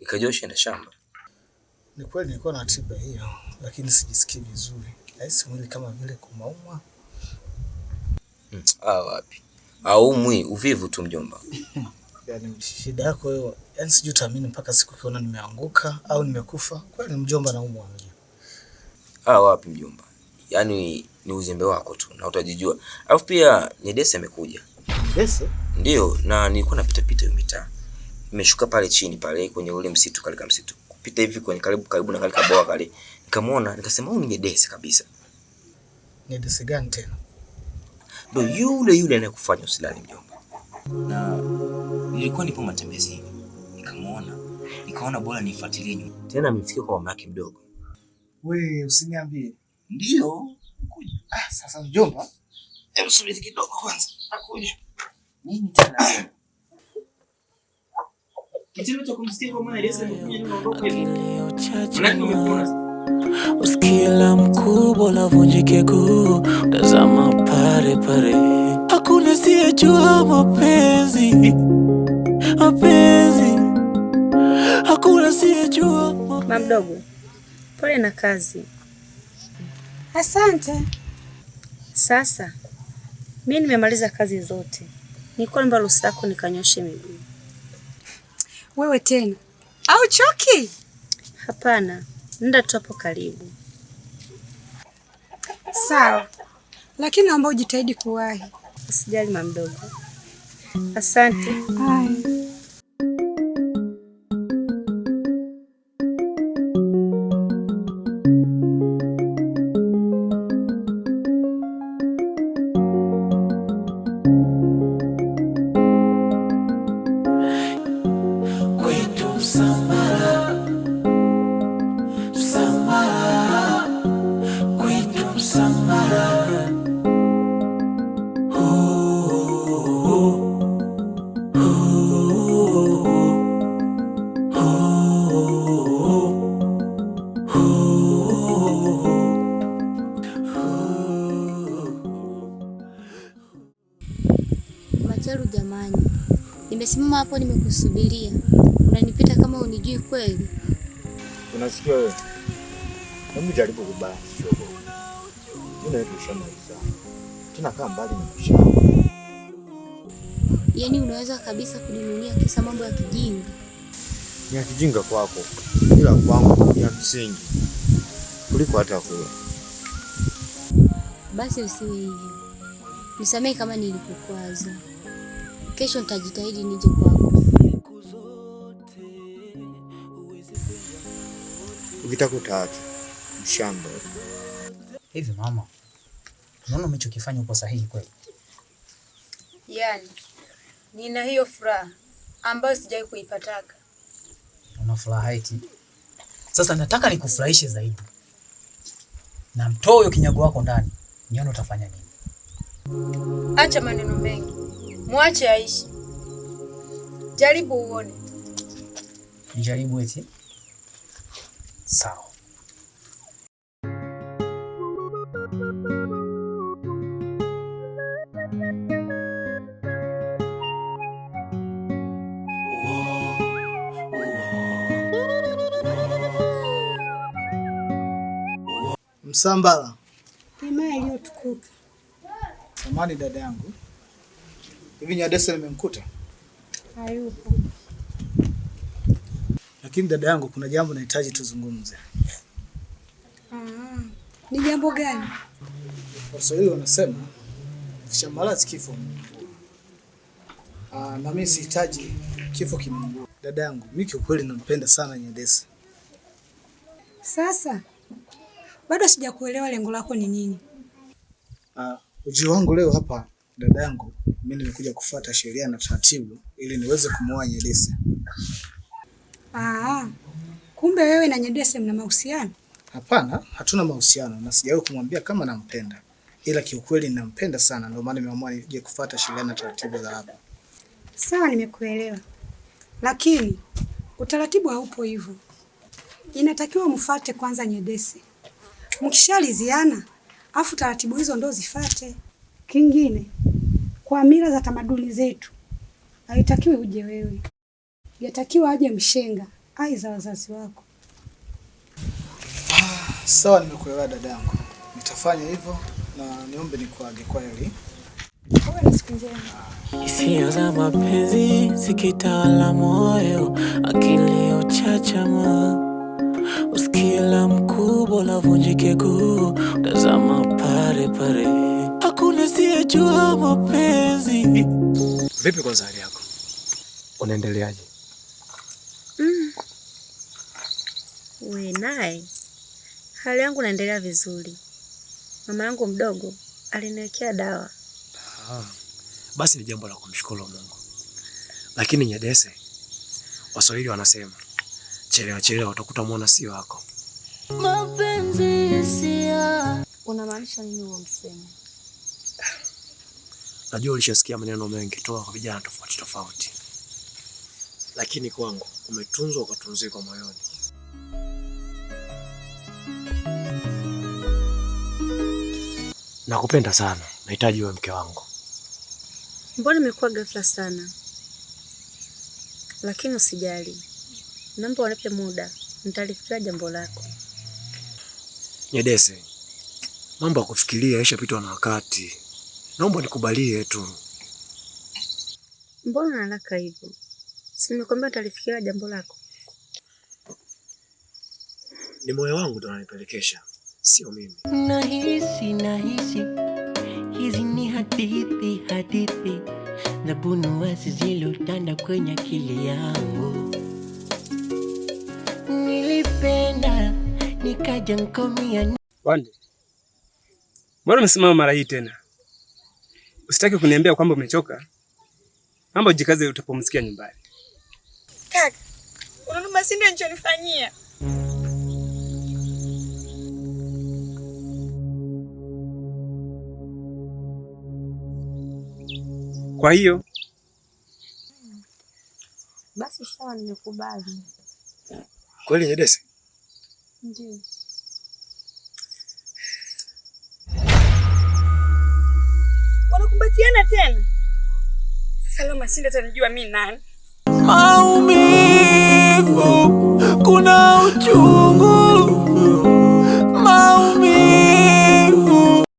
ikajosha na shamba. Ni kweli nilikuwa na ratiba hiyo, lakini sijisikii vizuri. Nahisi mwili kama vile kumaumwa. Wapi? Aumwi, uvivu tu mjomba. Yaani shida yako wewe, yaani sijui utaamini mpaka siku ukiona nimeanguka au nimekufa. Kwani mjomba naumwa mwenyewe. Wapi mjomba? Yaani ni uzembe wako tu na utajijua. Alafu pia Nyedese amekuja. Nyedese? Ndio, na nilikuwa napita hiyo mitaa. Nimeshuka pale chini pale kwenye ule msitu kale msitu. Kupita hivi kwenye karibu na kale kaboa kale. Nikamwona, nikasema huyu ni Nyedese kabisa. Nyedese gani tena? Ndio yule anayekufanya usilale mjomba. Na nilikuwa nipo matembezini. Nikaona bora nifuatilie nyuma. Tena amefikia kwa mama yake mdogo. Wewe usiniambie. Ndio. Sasa mjomba, hebu subiri kidogo kwanza. Nakuja. Nini tena? Kitendo cha kumsikia kwa maana Yesu amekuja ninaondoka hivi. Nani umepona? Usikila mkubwa la vunjike guu, tazama pare. Hakuna siyejua mapenzi. Hakuna siyejua. Mama mdogo, pole na kazi. Asante. Sasa mimi nimemaliza kazi zote. Nilikuwa naomba ruhusa yako nikanyoshe miguu. Wewe tena au choki? Hapana, nenda tu hapo karibu. Sawa, lakini naomba ujitahidi kuwahi. Usijali mama mdogo. Asante. Hai. Macharu jamani, nimesimama hapo nimekusubiria. Unanipita kama unijui kweli? Unasikia wewe? Hebu jaribu kubaya kidogo. Mimi naitwa Shamaliza. Tunakaa mbali na mshamba. Yaani unaweza kabisa kuninunia kisa mambo ya kijinga. Ni ya kijinga kwako, ila kwangu ya msingi kuliko hata kula. Basi usiwe hivyo. Nisamehe kama nilikukwaza. Kesho nitajitahidi nije kwako. Ukitaka utaacha mshamba. Hivi mama, unaona umechokifanya uko sahihi kweli? Yaani nina hiyo furaha ambayo sijawahi kuipataka. Una furaha eti? Sasa nataka nikufurahishe zaidi. Na mtoe huyo kinyago wako ndani. Nione utafanya nini. Acha maneno mengi. Muache aishi. Jaribu uone. Nijaribu eti? Sawa. Msambala. Hema iliyotukuka. Samani dada yangu. Hivi Nyedese nimemkuta? Hayupo. Lakini dada yangu kuna jambo nahitaji tuzungumze. Ni jambo gani? Waswahili wanasema Shambalati kifo. Na mimi sihitaji kifo kimungu. Dada yangu, mimi kiukweli nampenda sana Nyedese. Sasa bado sijakuelewa lengo lako ni nini? Ujio wangu leo hapa dada yangu, mimi nimekuja kufuata sheria na taratibu ili niweze kumuoa Nyedese. Kumbe wewe na Nyedese mna mahusiano? Hapana, hatuna mahusiano na sijawahi kumwambia kama nampenda. Ila kiukweli ninampenda sana, ndio maana nimeamua nije kufuata sheria na taratibu za hapa. Sawa, nimekuelewa. Lakini utaratibu haupo hivyo. Inatakiwa mfuate kwanza Nyedese. Mkishaliziana, afu taratibu hizo ndo zifuate. Kingine, kwa mila za tamaduni zetu, haitakiwi uje wewe. Yatakiwa aje mshenga ai za wazazi wako. Sawa, nimekuelewa dadangu. Nitafanya hivyo na niombe nikuage kwa heri. Uwe na siku njema. Hisia za mapenzi zikitawala moyo, akili uchachama, usikie la mkubwa unavunjike guu, tazama pare pare, hakuna asiyejua mapenzi. Vipi kwanza hali yako? Unaendeleaje? We naye, hali yangu naendelea vizuri. Mama yangu mdogo aliniwekea dawa. Basi ni jambo la kumshukuru Mungu. Lakini Nyedese, Waswahili wanasema chelewa chelewa utakuta mwana si wako. Mapenzi sia. Unamaanisha nini huo msemo? Najua ulishasikia maneno mengi toka kwa vijana tofauti tofauti, lakini kwangu umetunzwa ukatunzika moyoni. Nakupenda sana. Nahitaji uwe mke wangu. Mbona imekuwa ghafla sana? Lakini usijali. Naomba unipe muda, nitalifikiria jambo lako. Nyedese, mambo ya kufikiria yashapitwa na wakati. Naomba nikubalie tu. Mbona haraka hivyo? Si nimekwambia nitalifikiria jambo lako. Ni moyo wangu ndo unanipelekesha, sio mimi. Nahisi hizi ni hadithi za bunuwasi zilotanda kwenye akili yangu. Nilipenda nikaja nkomia. Wande, mbona umesimama mara hii tena? Usitaki kuniambia kwamba umechoka? Mambo jikaze, utapumzikia nyumbani. Kaka, unaona si ndio nilichonifanyia? Kwa hiyo basi sawa, nimekubali. Kweli Nyedese? Ndio. Wanakumbatiana tena. Saloma si ndio atanijua mimi nani? Maumivu, kuna uchungu.